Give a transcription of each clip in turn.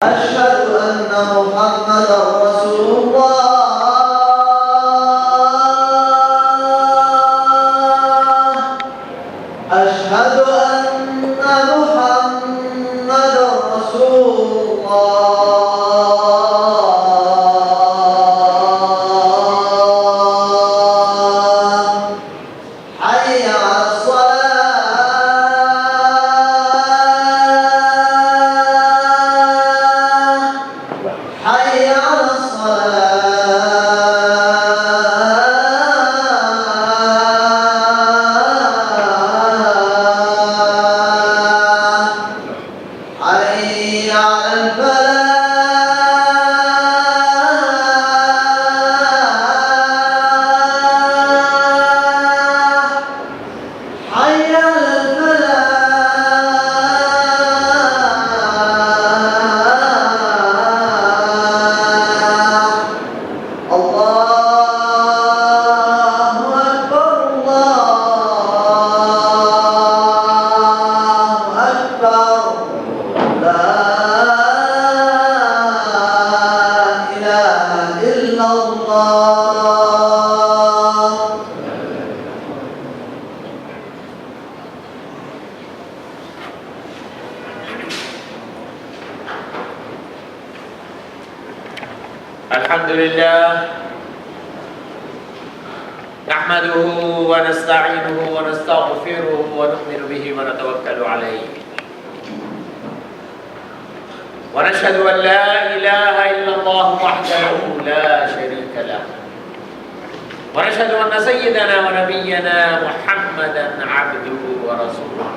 أشهد أن محمدا رسول الله. أشهد أن محمدا رسول الله. حي على الصلاة. حي على الصلاة. حي على الفلاح. حي على الفلاح. الله أكبر الله أكبر. لا إله إلا الله. الحمد لله نحمده ونستعينه ونستغفره ونؤمن به ونتوكل عليه ونشهد أن لا إله إلا الله وحده لا شريك له ونشهد أن سيدنا ونبينا محمدا عبده ورسوله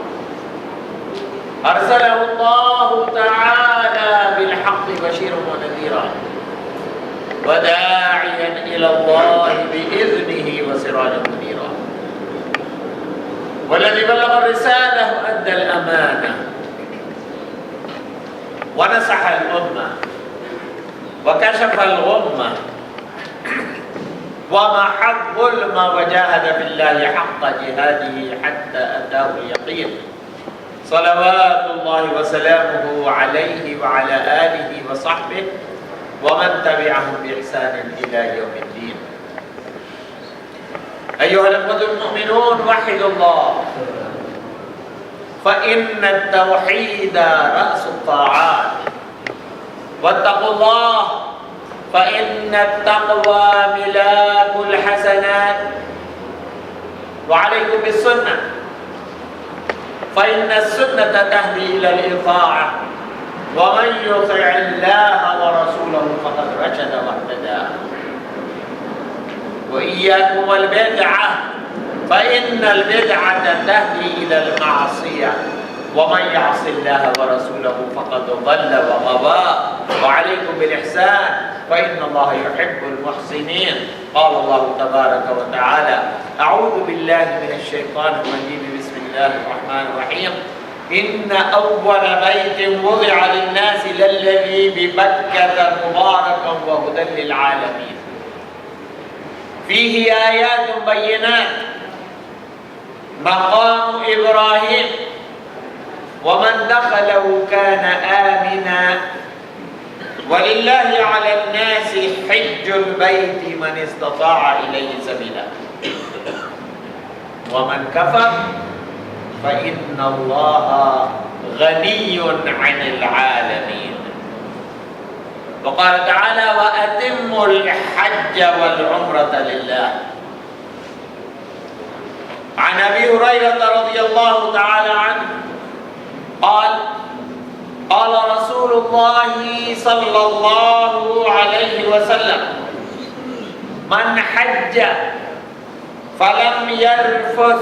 أرسله الله تعالى بالحق بشيرا ونذيرا وداعيا إلى الله بإذنه وسراجا منيرا والذي بلغ الرسالة وأدى الأمانة ونصح الأمة وكشف الغمة ومحى الظلم وجاهد بالله حق جهاده حتى أتاه اليقين صلوات الله وسلامه عليه وعلى آله وصحبه ومن تبعهم بإحسان إلى يوم الدين. أيها الأخوة المؤمنون وحدوا الله فإن التوحيد رأس الطاعات واتقوا الله فإن التقوى ملاك الحسنات وعليكم بالسنة فإن السنة تهدي إلى الإطاعة ومن يطع الله ورسوله فقد رشد واهتدى وإياكم والبدعة فإن البدعة تهدي إلى المعصية ومن يعص الله ورسوله فقد ضل وغوى وعليكم بالإحسان فإن الله يحب المحسنين. قال الله تبارك وتعالى أعوذ بالله من الشيطان الرجيم بسم الله الرحمن الرحيم إن أول بيت وضع للناس للذي ببكة مباركا وهدى للعالمين فيه آيات بينات مقام إبراهيم ومن دخله كان آمنا ولله على الناس حج البيت من استطاع إليه سبيلا ومن كفر فإن الله غني عن العالمين. وقال تعالى وأتموا الحج والعمرة لله. عن أبي هريرة رضي الله تعالى عنه قال قال رسول الله صلى الله عليه وسلم من حج فلم يرفث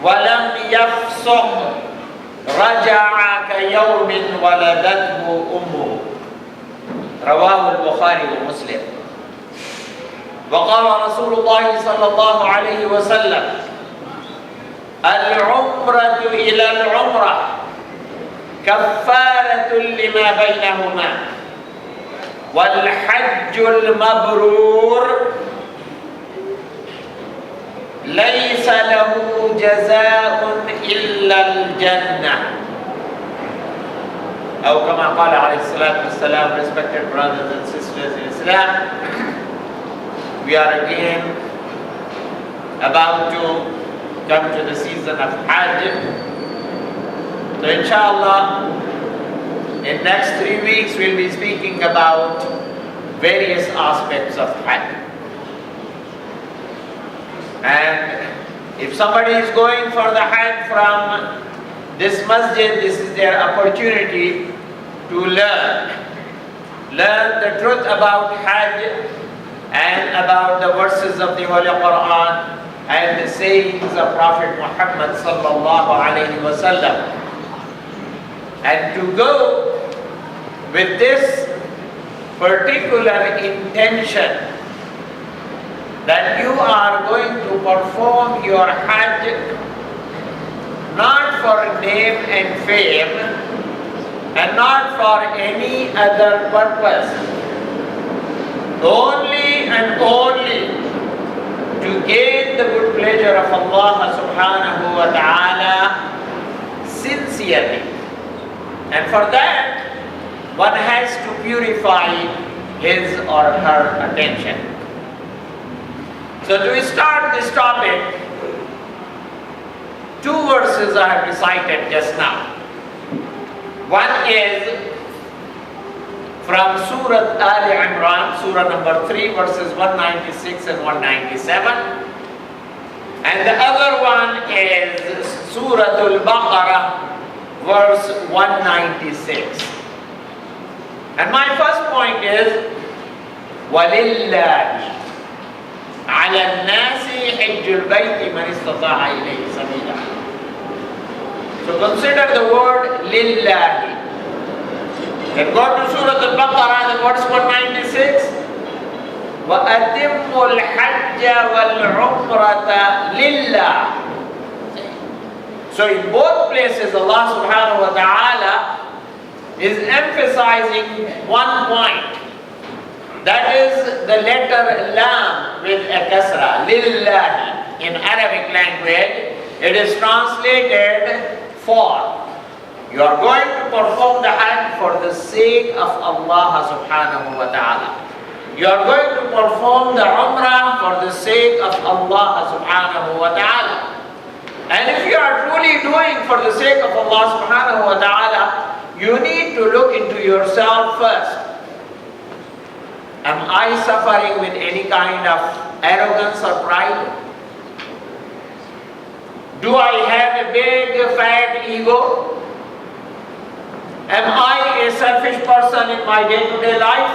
ولم يفسق رجع كيوم ولدته أمه. رواه البخاري ومسلم. وقال رسول الله صلى الله عليه وسلم العمرة إلى العمرة كفارة لما بينهما والحج المبرور ليس له جزاء إلا الجنة. أو كما قال عليه الصلاة والسلام, respected brothers and sisters in Islam, we are again about to come to the season of Hajj. So inshallah, in next 3 weeks we'll be speaking about various aspects of Hajj. And if somebody is going for the Hajj from this Masjid, this is their opportunity to learn the truth about Hajj and about the verses of the Holy Quran and the sayings of Prophet Muhammad sallallahu alaihi wasallam, and to go with this particular intention that you are going to perform your Hajj not for name and fame and not for any other purpose, only and only to gain the good pleasure of Allah subhanahu wa ta'ala sincerely. And for that, one has to purify his or her attention. So to start this topic, 2 verses I have recited just now. One is from Surah Ali Imran, Surah number 3, verses 196 and 197. And the other one is Surah Al-Baqarah, verse 196. And my first point is, وَلِلَّهِ عَلَى النَّاسِ حِجُّ الْبَيْتِ مَنِ اسْتَطَاعَ إِلَيْهِ سَبِيلًا. So consider the word لِلَّهِ. Then go to Surah Al-Baqarah, the verse 196. وَأَتِمُّ الْحَجَّ وَالْعُمْرَةَ لِلَّهِ. So in both places, Allah subhanahu wa ta'ala is emphasizing one point. That is the letter Lam with a kasra, Lillahi. In Arabic language, it is translated for. You are going to perform the Hajj for the sake of Allah subhanahu wa ta'ala. You are going to perform the Umrah for the sake of Allah subhanahu wa ta'ala. And if you are truly doing for the sake of Allah subhanahu wa ta'ala, you need to look into yourself first. Am I suffering with any kind of arrogance or pride? Do I have a big fat ego? Am I a selfish person in my day-to-day life?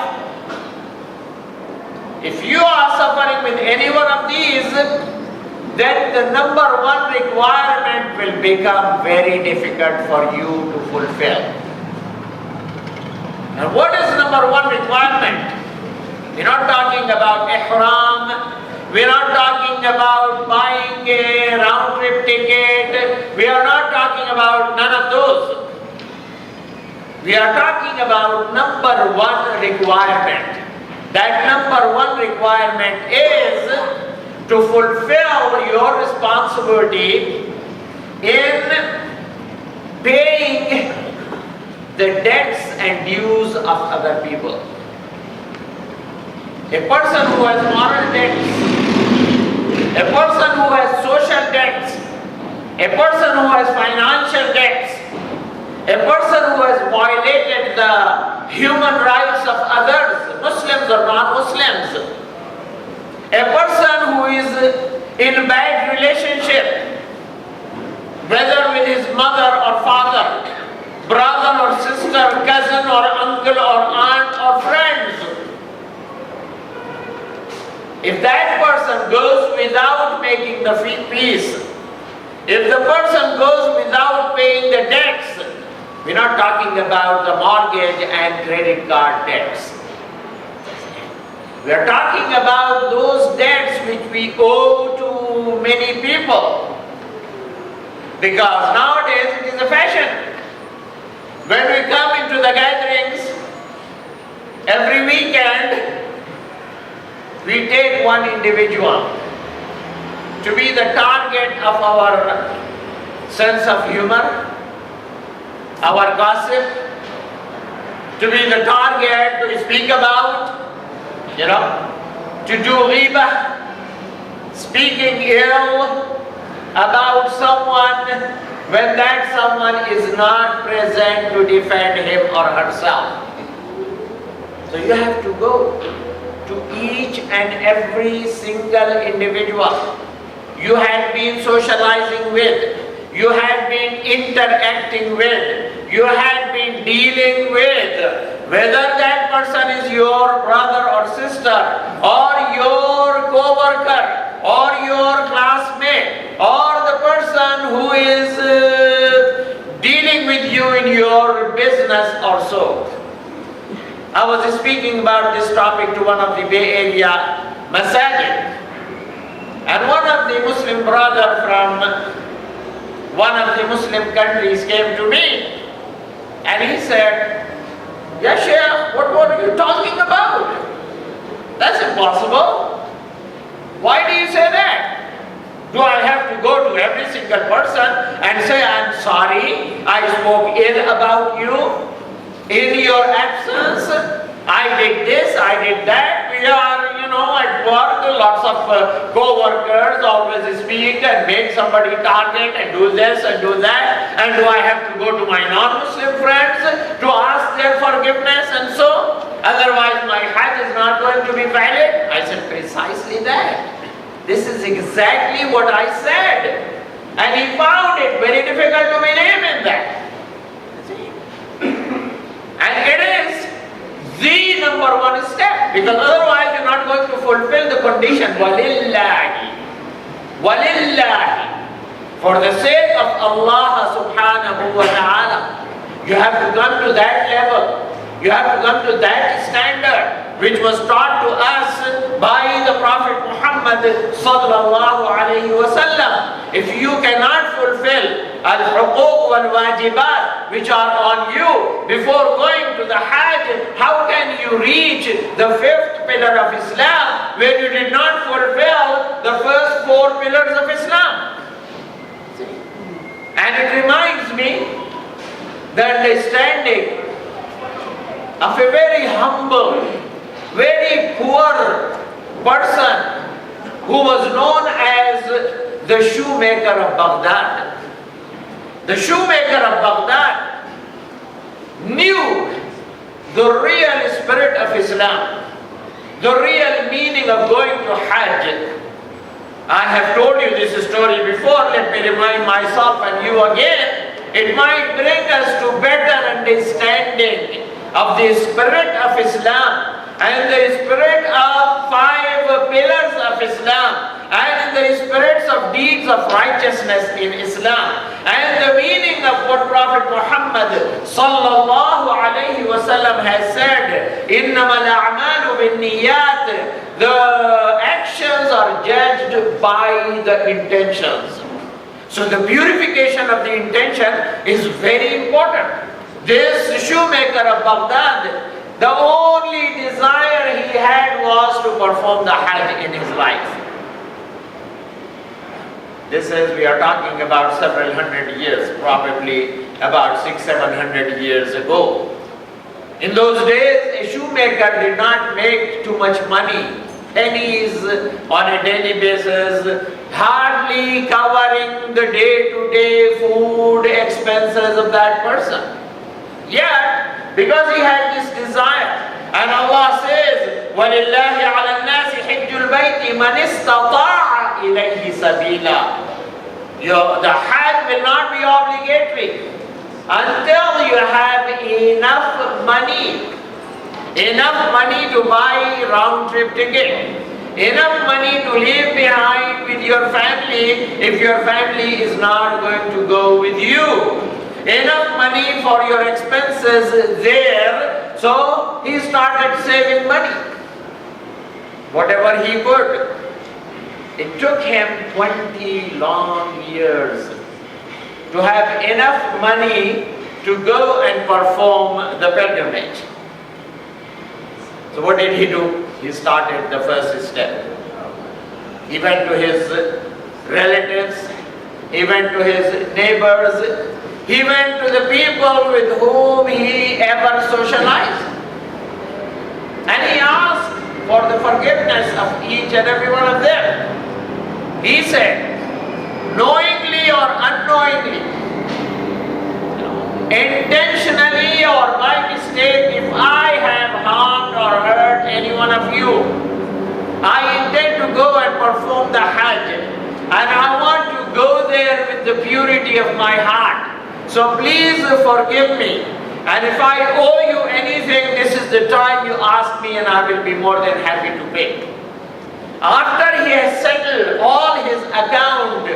If you are suffering with any one of these, then the number 1 requirement will become very difficult for you to fulfill. Now what is number 1 requirement? We're not talking about ihram, we're not talking about buying a round-trip ticket, we are not talking about none of those. We are talking about number 1 requirement. That number 1 requirement is to fulfill your responsibility in paying the debts and dues of other people. A person who has moral debts, a person who has social debts, a person who has financial debts, a person who has violated the human rights of others, Muslims or non-Muslims, a person who is in bad relationship, whether with his mother or father, brother or sister, cousin or uncle or aunt or friends. If that person goes without making the peace, if the person goes without paying the debts, we're not talking about the mortgage and credit card debts. We are talking about those debts which we owe to many people. Because nowadays it is a fashion. When we come into the gatherings, every weekend, we take one individual to be the target of our sense of humor, our gossip, to be the target, to speak about, to do ghibah, speaking ill about someone when that someone is not present to defend him or herself. So you have to go to each and every single individual you had been socializing with, you had been interacting with, you had been dealing with, whether that person is your brother or sister, or your co-worker, or your classmate, or the person who is dealing with you in your business or so. I was speaking about this topic to one of the Bay Area Masjid, and one of the Muslim brother from one of the Muslim countries came to me, and he said, "Yeah, Sheikh, what are you talking about? That's impossible. Why do you say that? Do I have to go to every single person and say, I'm sorry, I spoke ill about you in your absence? I did this, I did that. We are, at work, lots of co-workers always speak and make somebody target and do this and do that. And do I have to go to my non-Muslim friends to ask their forgiveness and so? Otherwise my Hajj is not going to be valid?" I said, precisely that. This is exactly what I said. And he found it very difficult to believe in that. And it is the number one step, because otherwise you're not going to fulfill the condition. Walillahi. Walillahi. For the sake of Allah subhanahu wa ta'ala, you have to come to that level. You have to come to that standard which was taught to us by the Prophet Muhammad sallallahu alayhi wa sallam. If you cannot fulfill al-huquq wal-wajibat which are on you before going to the Hajj, how can you reach the fifth pillar of Islam when you did not fulfill the first four pillars of Islam? And it reminds me the understanding of a very humble, very poor person who was known as the shoemaker of Baghdad. The shoemaker of Baghdad knew the real spirit of Islam, the real meaning of going to Hajj. I have told you this story before, let me remind myself and you again. It might bring us to better understanding of the spirit of Islam and the spirit of 5 pillars of Islam and the spirits of deeds of righteousness in Islam and the meaning of what Prophet Muhammad sallallahu alayhi wa sallam has said, "Innamal a'malu binniyat." The actions are judged by the intentions. So the purification of the intention is very important. This shoemaker of Baghdad, the only desire he had was to perform the Hajj in his life. This is, we are talking about several hundred years, probably about 600-700 years ago. In those days, a shoemaker did not make too much money, pennies on a daily basis, hardly covering the day-to-day food expenses of that person. Yet, because he had this desire, and Allah says, وَلِلَّهِ عَلَى النَّاسِ حِجُّ الْبَيْتِ مَنِ اسْتَطَاعَ إِلَيْهِ سَبِيلًا. The Hajj will not be obligatory until you have enough money to buy round-trip ticket, enough money to leave behind with your family if your family is not going to go with you, enough money for your expenses there. So he started saving money, whatever he could. It took him 20 long years to have enough money to go and perform the pilgrimage. So what did he do? He started the first step. He went to his relatives, he went to his neighbors, He went to the people with whom he ever socialized. And he asked for the forgiveness of each and every one of them. He said, knowingly or unknowingly, intentionally or by mistake, if I have harmed or hurt any one of you, I intend to go and perform the Hajj, and I want to go there with the purity of my heart. So please forgive me, and if I owe you anything, this is the time you ask me, and I will be more than happy to pay. After he has settled all his account,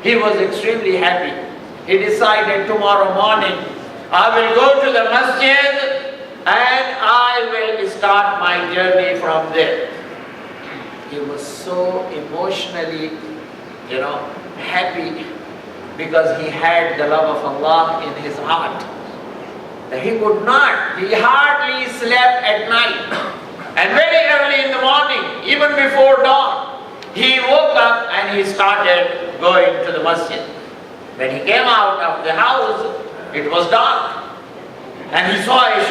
he was extremely happy. He decided tomorrow morning, I will go to the Masjid and I will start my journey from there. He was so emotionally, happy because he had the love of Allah in his heart. He hardly slept at night. And very early in the morning, even before dawn, he woke up and he started going to the Masjid. When he came out of the house, it was dark. And he saw a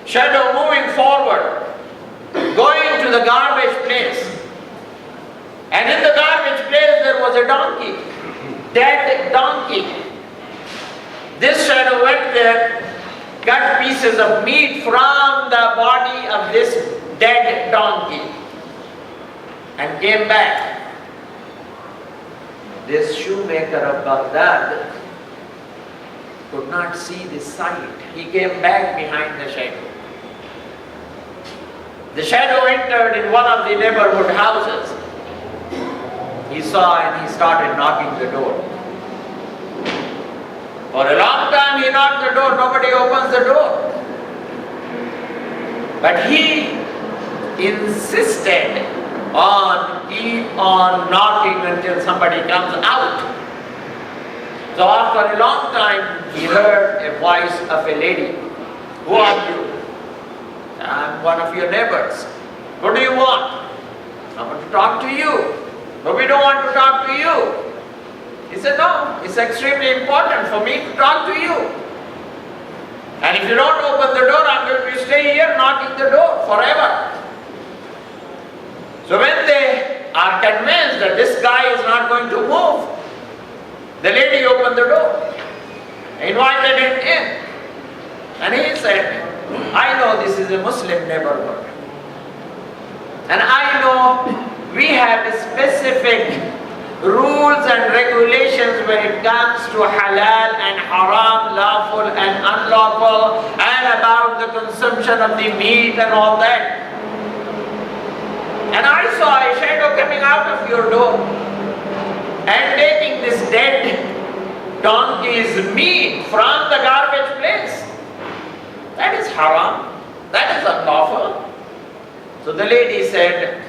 shadow moving forward, going to the garbage place. And in the garbage place there was a donkey, dead donkey. This shadow went there, cut pieces of meat from the body of this dead donkey, and came back. This shoemaker of Baghdad could not see this sight. He came back behind the shadow. The shadow entered in one of the neighborhood houses. He saw and he started knocking the door. For a long time he knocked the door, nobody opens the door. But he insisted on keep on knocking until somebody comes out. So after a long time, he heard a voice of a lady. Who are you? I'm one of your neighbors. What do you want? I want to talk to you. But we don't want to talk to you. He said, no, it's extremely important for me to talk to you. And if you don't open the door, I'm going to stay here knocking the door forever. So when they are convinced that this guy is not going to move, the lady opened the door, invited him in. And he said, I know this is a Muslim neighborhood. And I know we have specific rules and regulations when it comes to halal and haram, lawful and unlawful, and about the consumption of the meat and all that. And I saw a shadow coming out of your door and taking this dead donkey's meat from the garbage place. That is haram. That is unlawful. So the lady said,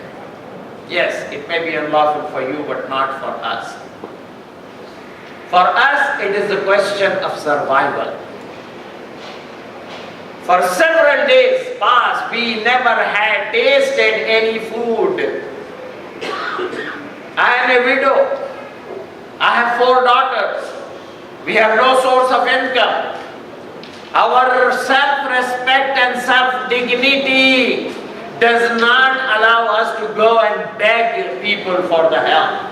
yes, it may be unlawful for you, but not for us. For us, it is a question of survival. For several days past, we never had tasted any food. I am a widow. I have 4 daughters. We have no source of income. Our self-respect and self-dignity does not allow us to go and beg people for the help.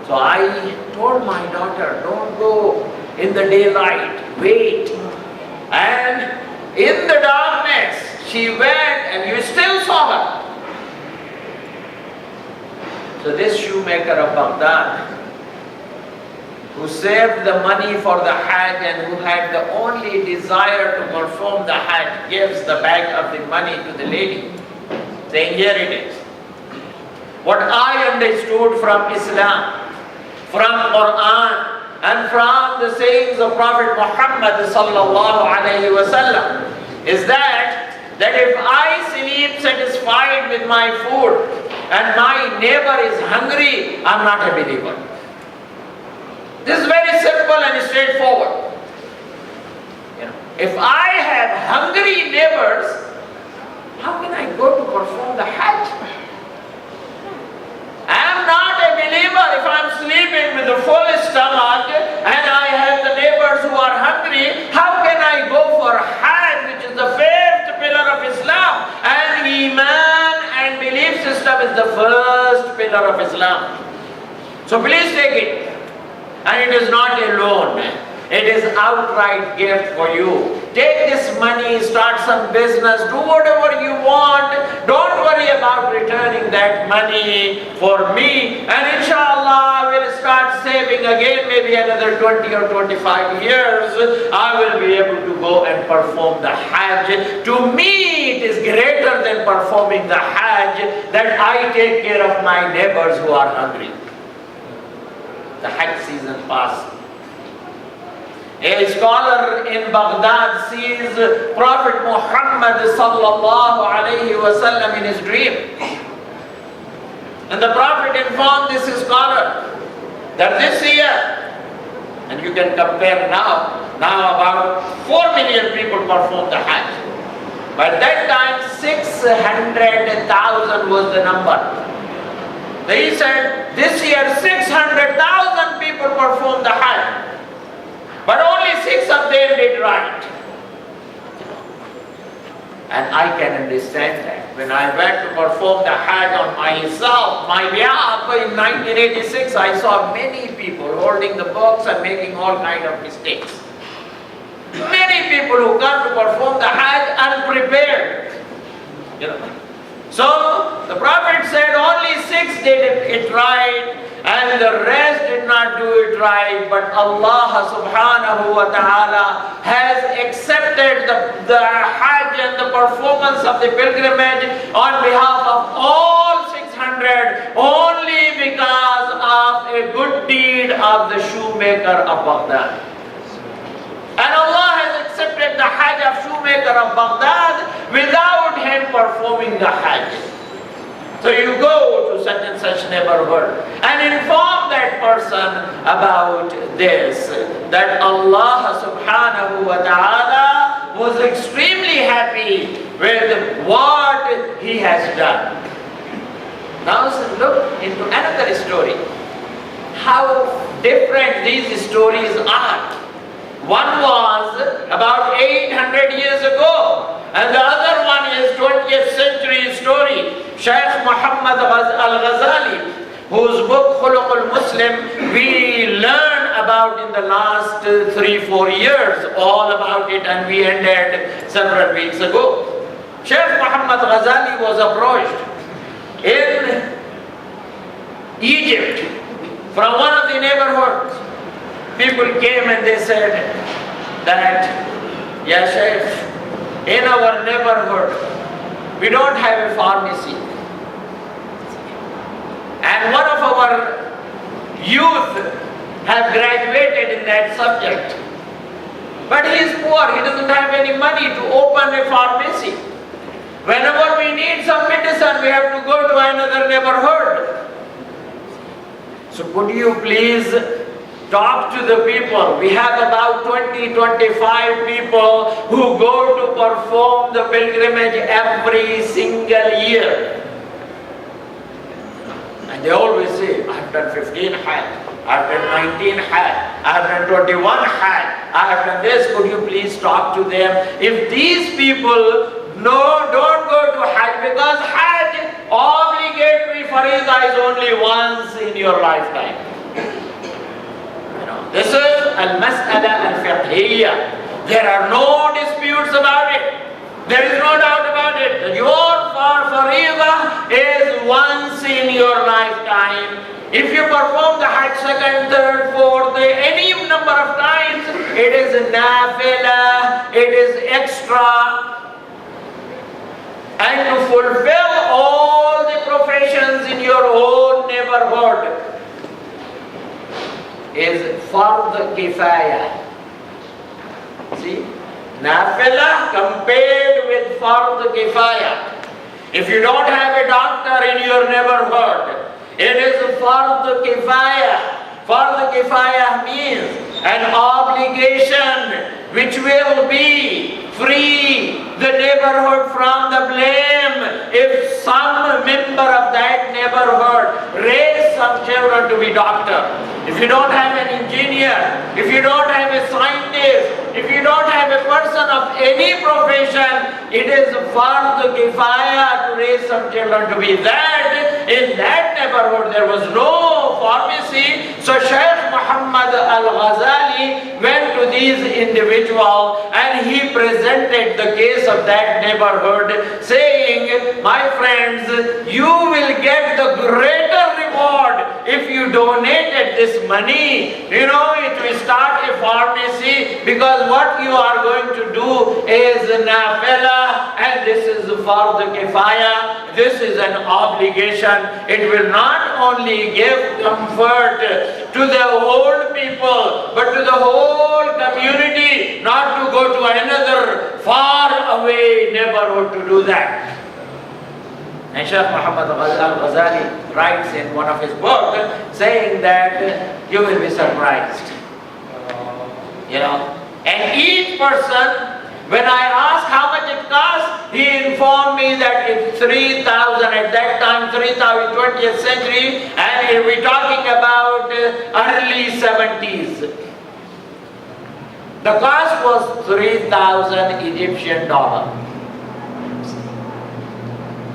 So I told my daughter, don't go in the daylight, wait. And in the darkness, she went and you still saw her. So this shoemaker of Baghdad, who saved the money for the Hajj and who had the only desire to perform the Hajj, gives the bag of the money to the lady, saying, here it is. What I understood from Islam, from Quran, and from the sayings of Prophet Muhammad sallallahu alayhi wa sallam, is that if I sleep satisfied with my food and my neighbor is hungry, I'm not a believer. This is very simple and straightforward. If I have hungry neighbors, how can I go to perform the Hajj? I am not a believer if I am sleeping with the full pillar of Islam. So please take it. And it is not a loan. It is outright gift for you. Take this money, start some business, do whatever you want. Don't worry about returning that money for me. And inshallah, I will start saving again, maybe another 20 or 25 years. I will be able to go and perform the Hajj. To me, it is greater than performing the Hajj that I take care of my neighbors who are hungry. The Hajj season passed. A scholar in Baghdad sees Prophet Muhammad sallallahu alayhi wasallam in his dream. And the Prophet informed this scholar that this year, and you can compare now about 4 million people performed the Hajj. But that time 600,000 was the number. He said this year 600,000 people performed the Hajj. But only 6 of them did right. And I can understand that. When I went to perform the Hajj on myself, my behalf in 1986, I saw many people holding the books and making all kind of mistakes. Many people who come to perform the Hajj unprepared. So the Prophet said only 6 did it right, and the rest did not do it right. But Allah subhanahu wa ta'ala has accepted the Hajj and the performance of the pilgrimage on behalf of all 600 only because of a good deed of the shoemaker of Baghdad. And Allah has accepted the Hajj of shoemaker of Baghdad without him performing the Hajj. So you go to such and such neighborhood and inform that person about this, that Allah subhanahu wa ta'ala was extremely happy with what he has done. Now look into another story. How different these stories are. One was about 800 years ago, and the other one is 20th century story. Shaykh Muhammad al-Ghazali, whose book Khuluq al-Muslim we learned about in the last 3-4 years, all about it, and we ended several weeks ago. Shaykh Muhammad Ghazali was approached in Egypt from one of the neighborhoods. People came and they said that, Ya Shaykh, in our neighborhood, we don't have a pharmacy. And one of our youth have graduated in that subject. But he is poor, he doesn't have any money to open a pharmacy. Whenever we need some medicine, we have to go to another neighborhood. So could you please talk to the people? We have about 20-25 people who go to perform the pilgrimage every single year. And they always say, I have done 15 Hajj, I have done 19 Hajj, I have done 21 Hajj, I have done this. Could you please talk to them? If these people don't go to Hajj, because Hajj, obligatory faridah is only once in your lifetime. This is al-mas'ala al-fiqhiyya. There are no disputes about it. There is no doubt about it. Your faridah is once in your lifetime. If you perform the Hajj second, third, fourth, any number of times, it is nafila, it is extra. And to fulfill all the professions in your own neighborhood is fard kifaya. See? Nafila compared with fard kifaya. If you don't have a doctor in your neighborhood, it is fard kifaya. Fard kifaya means an obligation which will be free the neighborhood from the blame if some member of that neighborhood raise some children to be doctor. If you don't have an engineer, if you don't have a scientist, if you don't have a person of any profession, it is fardu kifaya to raise some children to be that. In that neighborhood there was no pharmacy. So Shaykh Muhammad al-Ghazali went to these individuals and he presented the case of that neighborhood, saying, my friends, you will get the greater reward if you donated this money. You know, it will start a pharmacy, because what you are going to do is nafila, and this is fardu kifaya. This is an obligation. It will not only give comfort to the old people, but to the whole community, not to go to another far away neighborhood to do that. And Shaykh Muhammad al-Ghazali writes in one of his books saying that you will be surprised. You know, and each person, when I asked how much it cost, he informed me that it's 3,000 at that time, 3,000, 20th century, and we're talking about early 70s. The cost was 3,000 Egyptian dollar.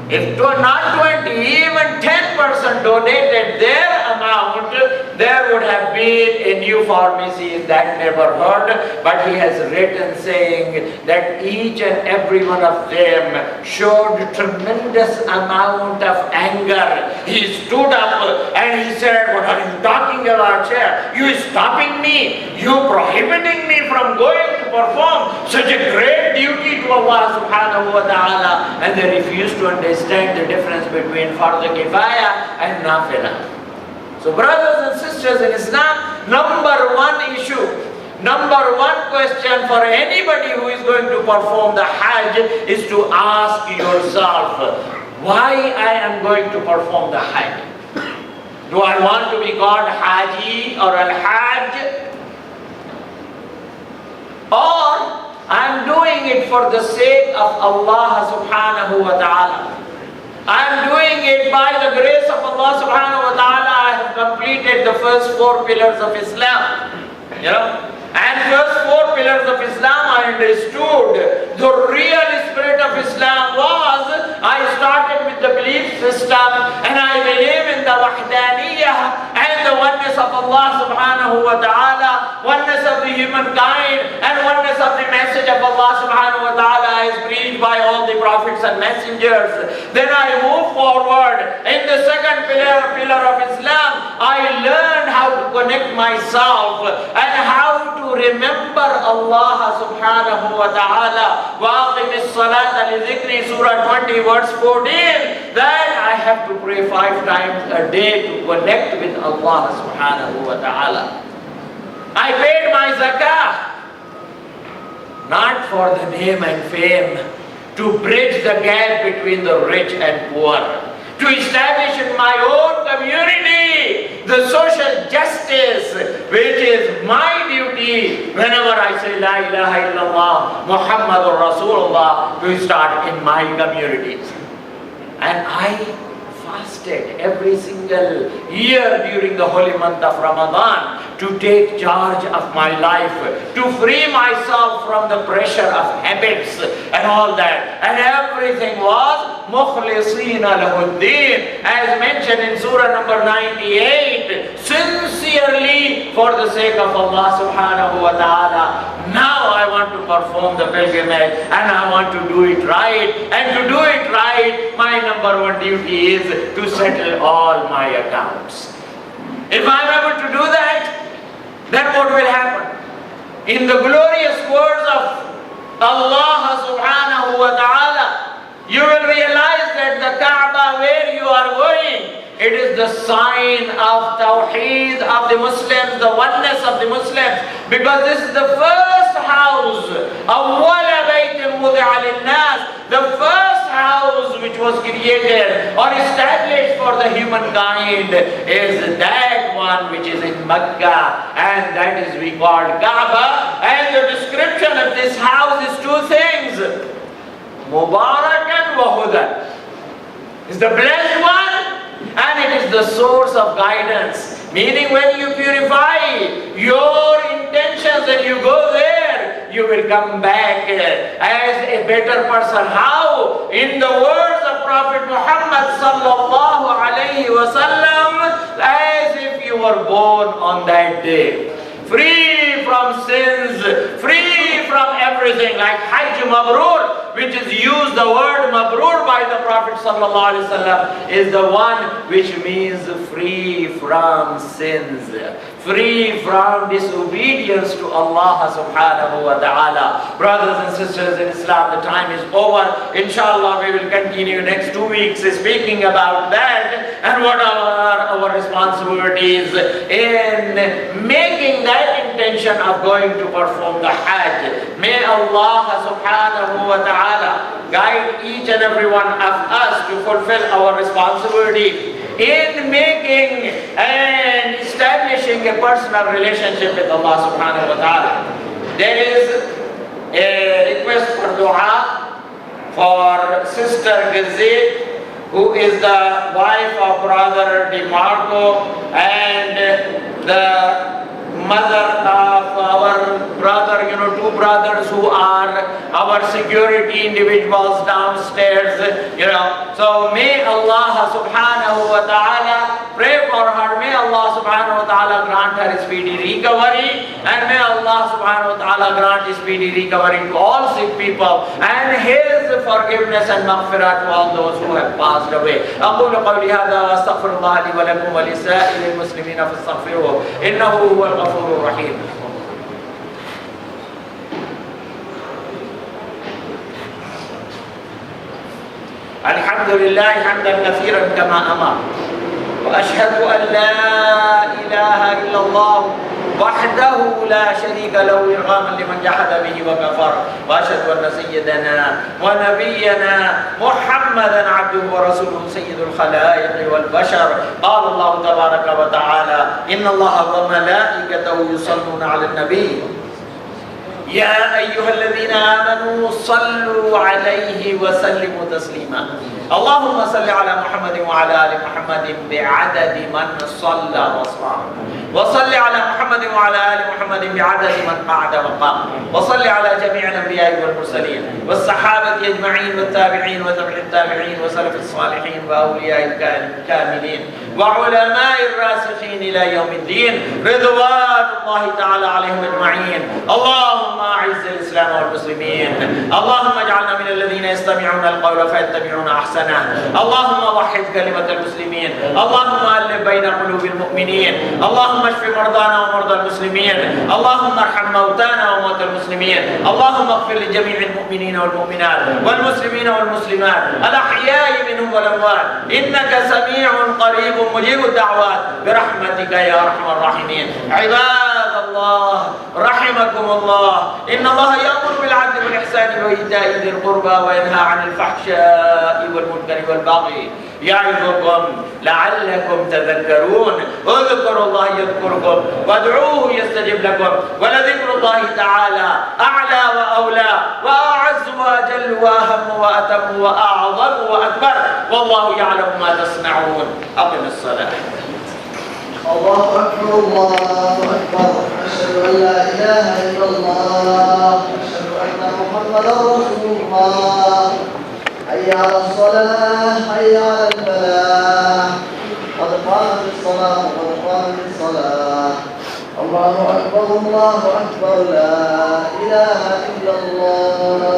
If not 20, even 10% donated their amount, there would have been a new pharmacy in that neighborhood. But he has written saying that each and every one of them showed tremendous amount of anger. He stood up and he said, what are you talking about, sir? You stopping me? You prohibiting me from going to perform such a great duty to Allah subhanahu wa ta'ala? And they refused to understand the difference between fardu kifaya and nafila. So brothers and sisters in Islam, number one issue, number one question for anybody who is going to perform the Hajj is to ask yourself, why I am going to perform the Hajj? Do I want to be called Haji or Al-Hajj? Or I am doing it for the sake of Allah subhanahu wa ta'ala. I am doing it by the grace of Allah subhanahu wa ta'ala. I have completed the first 4 pillars of Islam. You know? And first 4 pillars of Islam I understood. The real spirit of Islam was, I started with the belief system and I believe in the wahdaniyah and the oneness of Allah subhanahu wa ta'ala, oneness of the humankind and oneness of the message of Allah subhanahu wa ta'ala as preached by all the prophets and messengers. Then I moved forward. In the second pillar of Islam, I learned how to connect myself and how to remember Allah subhanahu wa ta'ala. وَأَقِمِ الصَّلَاةَ لِذِكْرِ Surah 20 verse 14. That I have to pray 5 times a day to connect with Allah subhanahu wa ta'ala. I paid my zakah, not for the name and fame, to bridge the gap between the rich and poor, to establish in my own community the social justice, which is my duty whenever I say La ilaha illallah Muhammadur Rasulullah, to start in my communities. And I fasted every single year during the holy month of Ramadan to take charge of my life, to free myself from the pressure of habits and all that. And everything was mukhlisina lahuddin, as mentioned in Surah number 98, sincerely for the sake of Allah subhanahu wa ta'ala. Now I want to perform the pilgrimage and I want to do it right. And to do it right, my number one duty is to settle all my accounts. If I am able to do that, then what will happen? In the glorious words of Allah subhanahu wa ta'ala, you will realize that the Kaaba where you are going, it is the sign of Tawheed of the Muslims, the oneness of the Muslims, because this is the first house, أَوَّلَ بَيْتٍ وُضِعَ لِلنَّاسِ, the first house which was created or established for the humankind is that one which is in Mecca, and that is we call Kaaba. And the description of this house is 2 things: Mubarakan wa Hudan, is the blessed one, and it is the source of guidance. Meaning when you purify your intentions and you go there, you will come back as a better person. How? In the words of Prophet Muhammad sallallahu alayhi wasallam, as if you were born on that day. Free from sins, free from everything, like Hajj Mabrur, which is used, the word Mabrur by the Prophet sallallahu alaihi wasallam is the one which means free from sins, free from disobedience to Allah subhanahu wa ta'ala. Brothers and sisters in Islam, the time is over. Inshallah, we will continue next 2 weeks speaking about that and what are our responsibilities in making that intention of going to perform the Hajj. May Allah subhanahu wa ta'ala guide each and every one of us to fulfill our responsibility in making and establishing a personal relationship with Allah subhanahu wa ta'ala. There is a request for dua for Sister Gazette, who is the wife of Brother DeMarco and the mother of our brother, two brothers who are our security individuals downstairs, So may Allah subhanahu wa ta'ala, pray for her, may Allah subhanahu wa ta'ala grant her speedy recovery, and may Allah subhanahu wa ta'ala grant speedy recovery to all sick people, and His forgiveness and maghfirah to all those who have passed away. أقول قولي هذا وأستغفر الله لي ولكم ولسائر المسلمين فاستغفروه إنه هو الغفور الرحيم. الحمد لله حمدا كثيرا كما أمر، وأشهد أن لا إله إلا الله وحده لا شريك له إرغاما لمن جحد به وكفر، وأشهد أن سيدنا ونبينا محمدا عبده ورسوله سيد الخلائق والبشر. قال الله تبارك وتعالى: إن الله وملائكته يصلون على النبي يا أيها الذين آمنوا صلوا عليه وسلموا تسليما. اللهم صل على محمد وعلى آل محمد بعدد من صلى وصام، وصل على محمد وعلى آل محمد بعدد من قعد وقام، وصل على جميع الأنبياء والمرسلين والصحابة أجمعين والتابعين وتبع التابعين وسلف الصالحين وأولياء الكاملين وعلماء الراسخين إلى يوم الدين رضوان الله تعالى عليهم أجمعين. اللهم أعز الإسلام والمسلمين، اللهم اجعلنا من الذين يستمعون القول فيتبعون أحسنه، اللهم وحد كلمة المسلمين، اللهم ألف بين قلوب المؤمنين، اللهم اشف مرضانا ومرضى المسلمين، اللهم ارحم موتانا وموتى المسلمين، اللهم اغفر لجميع المؤمنين والمؤمنات والمسلمين والمسلمات الأحياء منهم والأموات، إنك سميع قريب مجيب الدعوات برحمتك يا أرحم الراحمين. عباد الله رحمكم الله، إن الله يأمر بالعدل والإحسان وإيتاء ذي القربى وينهى عن الفحشاء والمنكر والبغي يعظكم لعلكم تذكرون. اذكروا الله يذكركم وادعوه يستجب لكم، ولذكر الله تعالى أعلى وأولى وأعز وأجل وأهم وأتم وأعظم وأكبر، والله يعلم ما تصنعون. أقم الصلاة. الله أكبر الله أكبر، أشهد أن لا إله إلا الله، أشهد أن محمدا رسول الله. حي على الصلاة حي على الفلاح، قد قامت الصلاة قد قامت الصلاة. الله أكبر الله أكبر، لا إله إلا الله.